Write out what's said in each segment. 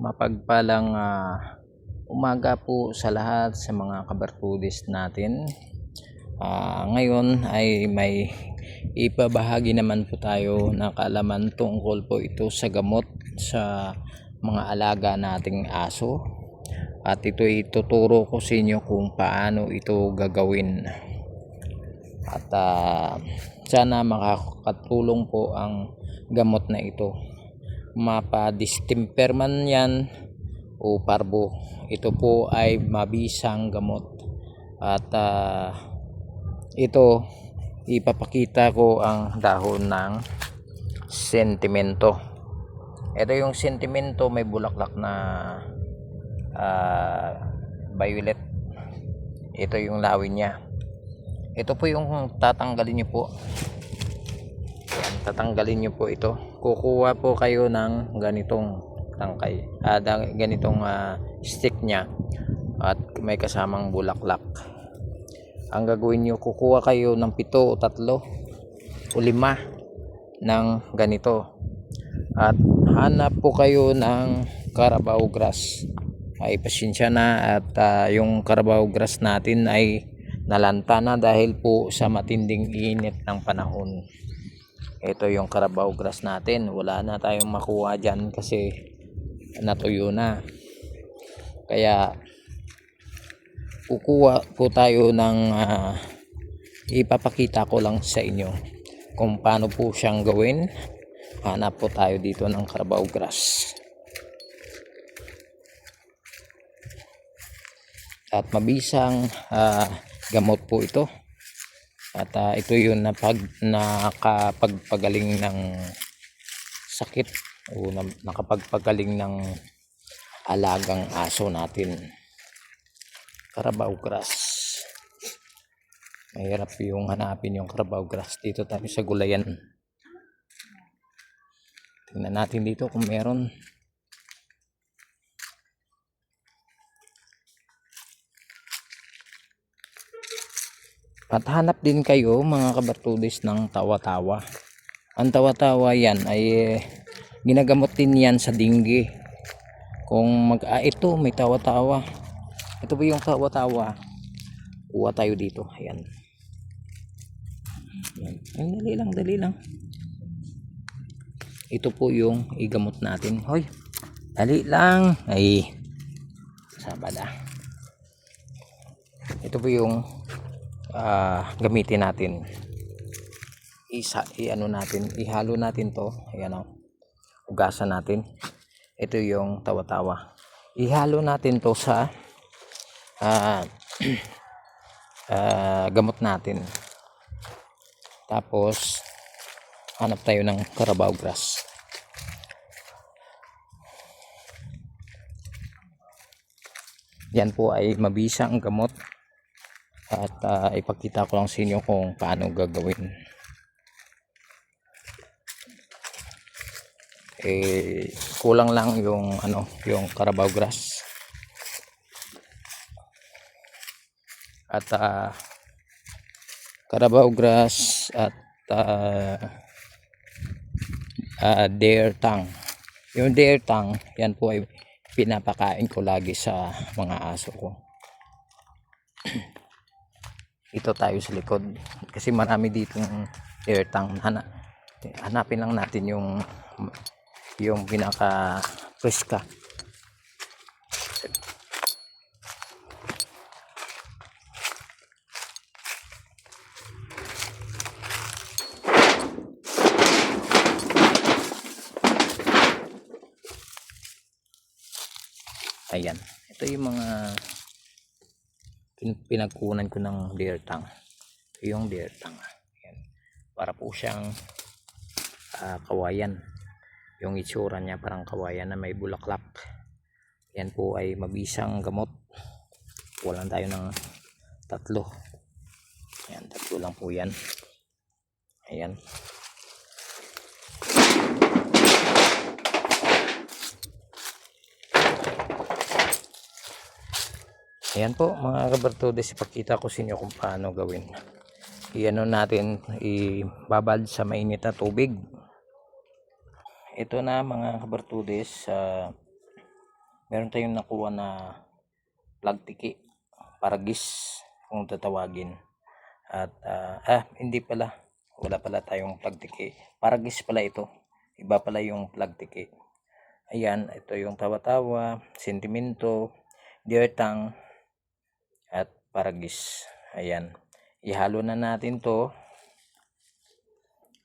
Mapagpalang umaga po sa lahat sa mga kabartudis natin. Ngayon ay may ipabahagi naman po tayo na kaalaman tungkol po ito sa gamot sa mga alaga nating aso. At ito ituturo ko sa inyo kung paano ito gagawin. At sana makakatulong po ang gamot na ito. Mapa-distemper man yan o parbo, ito po ay mabisang gamot. At ito ipapakita ko ang dahon ng sentimento. Ito yung sentimento, may bulaklak na violet. Ito yung lawin niya. Ito po yung tatanggalin nyo po. Yan, tatanggalin nyo po ito. Kukuha po kayo ng ganitong tangkay, ganitong stick nya at may kasamang bulaklak. Ang gagawin nyo, kukuha kayo ng 7 o 3 o 5 ng ganito at hanap po kayo ng Carabao grass. Ay pasensya na at yung Carabao grass natin ay nalanta na dahil po sa matinding init ng panahon. Ito yung Carabao grass natin, wala na tayong makuha dyan kasi natuyo na. Kaya kukuha po tayo ng ipapakita ko lang sa inyo kung paano po siyang gawin. Hanap po tayo dito ng Carabao grass. At mabisang gamot po ito. At ito yun nakapagpagaling ng sakit o nakapagpagaling ng alagang aso natin. Carabao grass. Mahirap yung hanapin yung Carabao grass. Dito tayo sa gulayan. Tingnan natin dito kung meron. At hanap din kayo mga kabartudis ng tawa-tawa. Ang tawa-tawa yan ay ginagamot din yan sa dinggi. Kung ito may tawa-tawa. Ito po yung tawa-tawa. Kuha tayo dito. Ayan. Ayan. Dali lang. Ito po yung igamot natin. Hoy, dali lang. Ay, sabada. Ito po yung gamitin natin. Ihalo natin to. Ayan o. Ugasan natin. Ito yung tawa-tawa. Ihalo natin to sa gamot natin. Tapos hanap tayo ng Carabao grass. Yan po ay mabisang gamot. At ipakita ko lang sa inyo kung paano gagawin. Kulang lang yung Carabao grass. At Carabao grass at deer tongue. Yung deer tongue, yan po ay pinapakain ko lagi sa mga aso ko. Ito tayo sa likod kasi marami ditong deer tongue. Hanapin lang natin yung pinaka preska. Ayan, ito yung mga pinagkunan ko ng deer tongue. Ito yung deer tongue. Ayan. Para po siyang kawayan. Yung itsura niya parang kawayan na may bulaklak. Yan po ay mabisang gamot. Kulang tayo ng 3. Ayan, 3 lang po yan. Ayan. Ayan po mga kabartudis, ipakita ko sa inyo kung paano gawin. Natin, ibabad sa mainit na tubig. Ito na mga kabartudis, meron tayong nakuha na plagtiki, paragis kung tatawagin. At hindi pala, wala pala tayong plagtiki, paragis pala ito, iba pala yung plagtiki. Ayan, ito yung tawa-tawa, sentimento, dirtang at paragis. Ayan, ihalo na natin to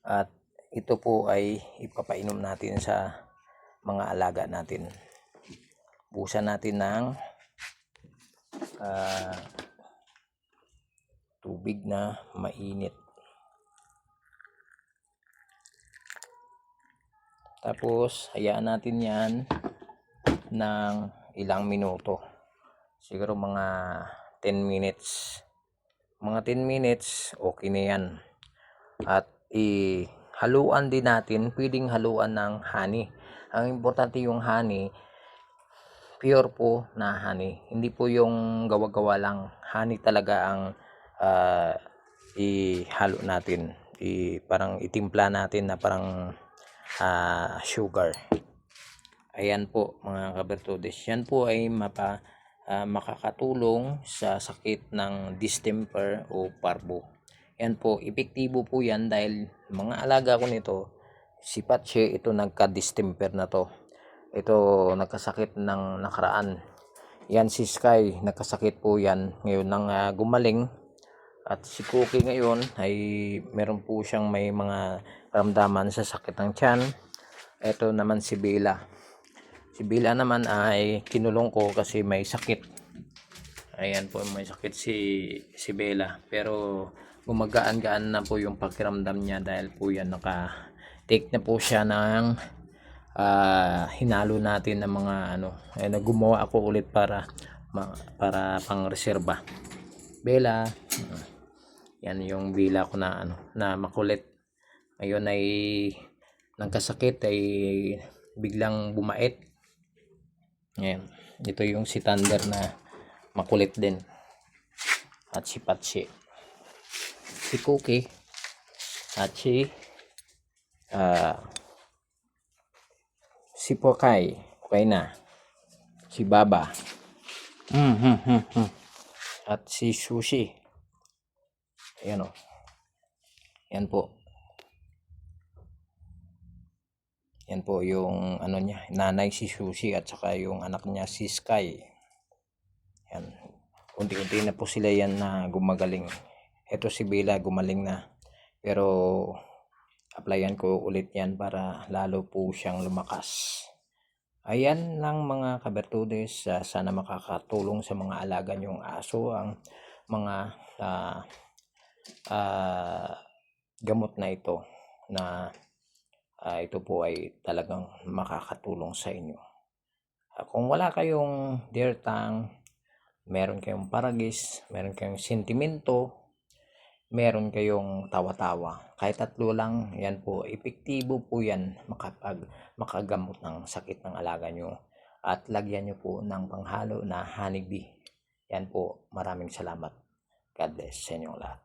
at ito po ay ipapainom natin sa mga alaga natin. Busan natin ng tubig na mainit. Tapos hayaan natin yan ng ilang minuto. Siguro mga 10 minutes. Mga 10 minutes, okay na yan. At haluan din natin, pwedeng haluan ng honey. Ang importante yung honey, pure po na honey. Hindi po yung gawa-gawa lang. Honey talaga ang ihalo natin. Parang itimpla natin na parang sugar. Ayan po mga kabertodes. Yan po ay makakatulong sa sakit ng distemper o parvo. Yan po, epektibo po yan dahil mga alaga ko nito, si Patche, ito nagka-distemper na to. Ito nagkasakit ng nakaraan. Yan si Sky, nagkasakit po yan. Ngayon nang gumaling. At si Cookie ngayon ay meron po siyang may mga ramdaman sa sakit ng tiyan. Ito naman si Bella. Si Bella naman ay kinulong ko kasi may sakit. Ayan po, may sakit si Bella. Pero gumagaan-gaan na po yung pakiramdam niya dahil po yan naka-take na po siya ng hinalo natin ng mga gumawa ako ulit para pang reserba. Bella, yan yung Bella ko na makulit. Ngayon ay nagkasakit ay biglang bumait. Ngayon, ito yung si Thunder na makulit din. At si Patsi, si Cookie, at si Pokay, okay na. Si Baba. At si Sushi. Ayan o. Yan po. Yan po yung niya, nanay si Sushi at saka yung anak niya si Sky. Yan. Unti-unti na po sila yan na gumagaling. Ito si Bella gumaling na. Pero applyan ko ulit yan para lalo po siyang lumakas. Ayan lang mga kabertudes, sana makakatulong sa mga alaga niyong aso ang mga gamot na ito na ito po ay talagang makakatulong sa inyo. Kung wala kayong dirtang, meron kayong paragis, meron kayong sentimento, meron kayong tawa-tawa, kahit tatlo lang, yan po, epektibo po yan makagamot ng sakit ng alaga nyo. At lagyan nyo po ng panghalo na honeybee. Yan po, maraming salamat. God bless sa inyong lahat.